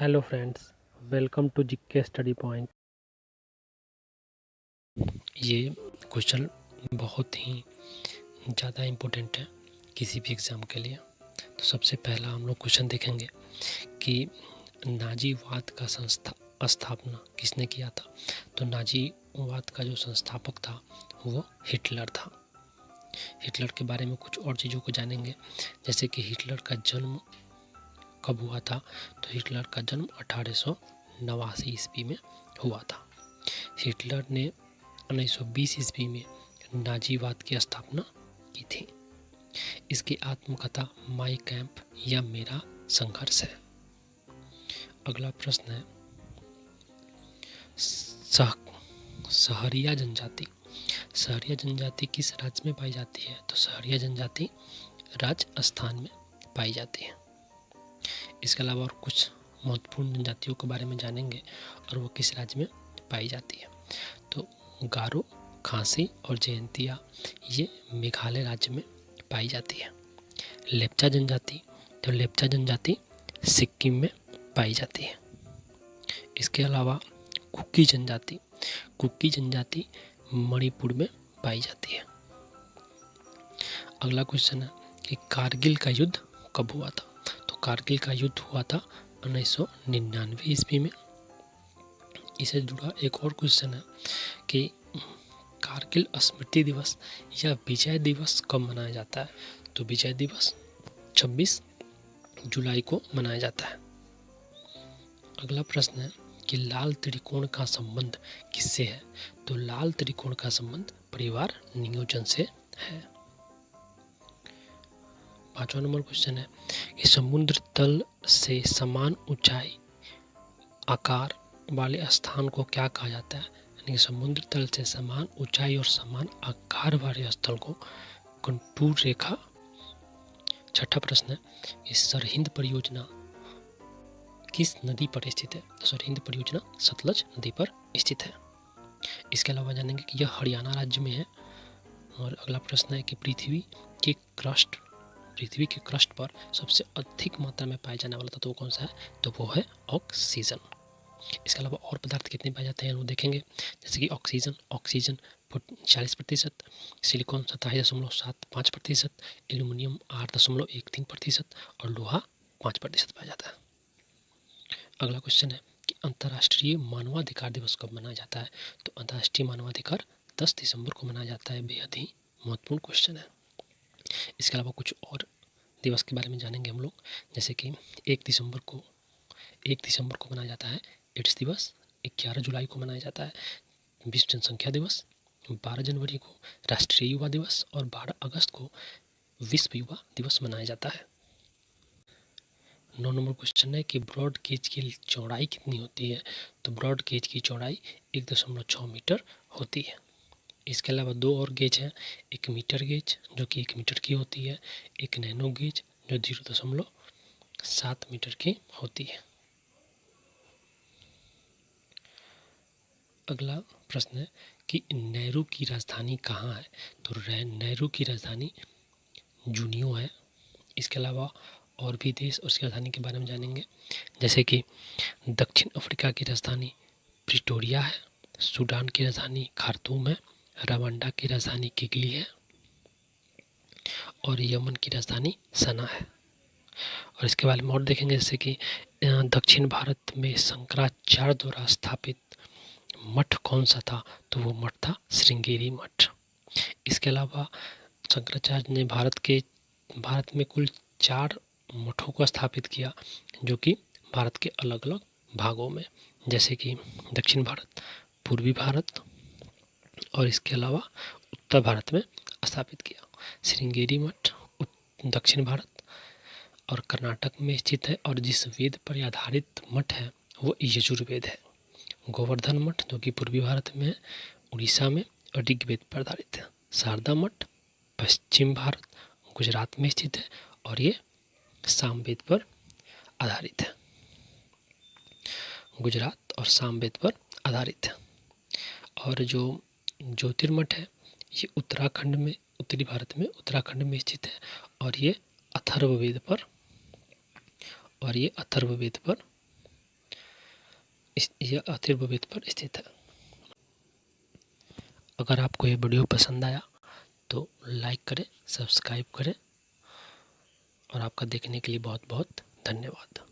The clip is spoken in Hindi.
Hello friends, welcome to GK study point. ये क्वेश्चन बहुत ही ज़्यादा इम्पोर्टेंट है किसी भी एग्ज़ाम के लिए। तो सबसे पहला हम लोग क्वेश्चन देखेंगे कि नाजीवाद का स्थापना किसने किया था। तो नाजीवाद का जो संस्थापक था वो हिटलर था। हिटलर के बारे में कुछ और चीज़ों को जानेंगे, जैसे कि हिटलर का जन्म कब हुआ था। तो हिटलर का जन्म 1889 ईस्वी में हुआ था। हिटलर ने 1920 ईस्वी में नाजीवाद की स्थापना की थी। इसकी आत्मकथा माई कैंप या मेरा संघर्ष है। अगला प्रश्न है सहरिया जनजाति। सहरिया जनजाति किस राज्य में पाई जाती है। तो सहरिया जनजाति राजस्थान में पाई जाती है। इसके अलावा और कुछ महत्वपूर्ण जनजातियों के बारे में जानेंगे और वो किस राज्य में पाई जाती है। तो गारो, खासी और जयंतिया ये मेघालय राज्य में पाई जाती है। लेप्चा जनजाति, तो लेप्चा जनजाति सिक्किम में पाई जाती है। इसके अलावा कुकी जनजाति, कुकी जनजाति मणिपुर में पाई जाती है। अगला क्वेश्चन है कि कारगिल का युद्ध कब हुआ था। तो कारगिल का युद्ध हुआ था 1999 ईस्वी में। इससे जुड़ा एक और क्वेश्चन है कि कारगिल स्मृति दिवस या विजय दिवस कब मनाया जाता है। तो विजय दिवस 26 जुलाई को मनाया जाता है। अगला प्रश्न है कि लाल त्रिकोण का संबंध किससे है। तो लाल त्रिकोण का संबंध परिवार नियोजन से है। 5वां नंबर क्वेश्चन है कि समुद्र तल से समान ऊंचाई आकार वाले स्थान को क्या कहा जाता है। यानी समुद्र तल से समान ऊंचाई और समान आकार वाले स्थल को कंटूर रेखा। 6ठा प्रश्न है कि सरहिंद परियोजना किस नदी पर स्थित है। तो सरहिंद परियोजना सतलज नदी पर स्थित है। इसके अलावा जानेंगे कि यह हरियाणा राज्य में है। और अगला प्रश्न है कि पृथ्वी के क्रस्ट पर सबसे अधिक मात्रा में पाया जाने वाला तत्व कौन सा है। तो वो है ऑक्सीजन। इसके अलावा और पदार्थ कितने पाए जाते हैं वो देखेंगे, जैसे कि ऑक्सीजन 40%, सिलिकॉन 27.75%, एल्यूमिनियम 8.13% और लोहा 5% पाया जाता है। अगला क्वेश्चन है कि अंतर्राष्ट्रीय मानवाधिकार दिवस कब मनाया जाता है। तो अंतर्राष्ट्रीय मानवाधिकार 10 दिसंबर को मनाया जाता है। बेहद ही महत्वपूर्ण क्वेश्चन है। इसके अलावा कुछ और दिवस के बारे में जानेंगे हम लोग, जैसे कि 1 दिसंबर को मनाया जाता है एड्स दिवस। 11 जुलाई को मनाया जाता है विश्व जनसंख्या दिवस। 12 जनवरी को राष्ट्रीय युवा दिवस और 12 अगस्त को विश्व युवा दिवस मनाया जाता है। 9 नंबर क्वेश्चन है कि ब्रॉड गेज की चौड़ाई कितनी होती है। तो ब्रॉड गेज की चौड़ाई 1.6 मीटर होती है। इसके अलावा 2 और गेज हैं, एक मीटर गेज जो कि 1 मीटर की होती है, एक नैनो गेज जो 0.7 मीटर की होती है। अगला प्रश्न है कि नेहरू की राजधानी कहाँ है। तो नेहरू की राजधानी जूनियो है। इसके अलावा और भी देश और उसकी राजधानी के बारे में जानेंगे, जैसे कि दक्षिण अफ्रीका की राजधानी प्रिटोरिया है, सूडान की राजधानी खार्तूम है, रवांडा की राजधानी किगली है और यमन की राजधानी सना है। और इसके बारे में और देखेंगे, जैसे कि दक्षिण भारत में शंकराचार्य द्वारा स्थापित मठ कौन सा था। तो वो मठ था श्रृंगेरी मठ। इसके अलावा शंकराचार्य ने भारत में कुल 4 मठों को स्थापित किया, जो कि भारत के अलग अलग भागों में, जैसे कि दक्षिण भारत, पूर्वी भारत और इसके अलावा उत्तर भारत में स्थापित किया। श्रृंगेरी मठ दक्षिण भारत और कर्नाटक में स्थित है और जिस वेद पर आधारित मठ है वो यजुर्वेद है। गोवर्धन मठ जो कि पूर्वी भारत में है, उड़ीसा में और ऋग्वेद पर आधारित है। शारदा मठ पश्चिम भारत गुजरात में स्थित है और ये सामवेद पर आधारित है। गुजरात और सामवेद पर आधारित है। और जो ज्योतिर्मठ है ये उत्तरी भारत में उत्तराखंड में स्थित है और ये अथर्ववेद पर यह अतिर्भवित पर स्थित है। अगर आपको ये वीडियो पसंद आया तो लाइक करें, सब्सक्राइब करें और आपका देखने के लिए बहुत बहुत धन्यवाद।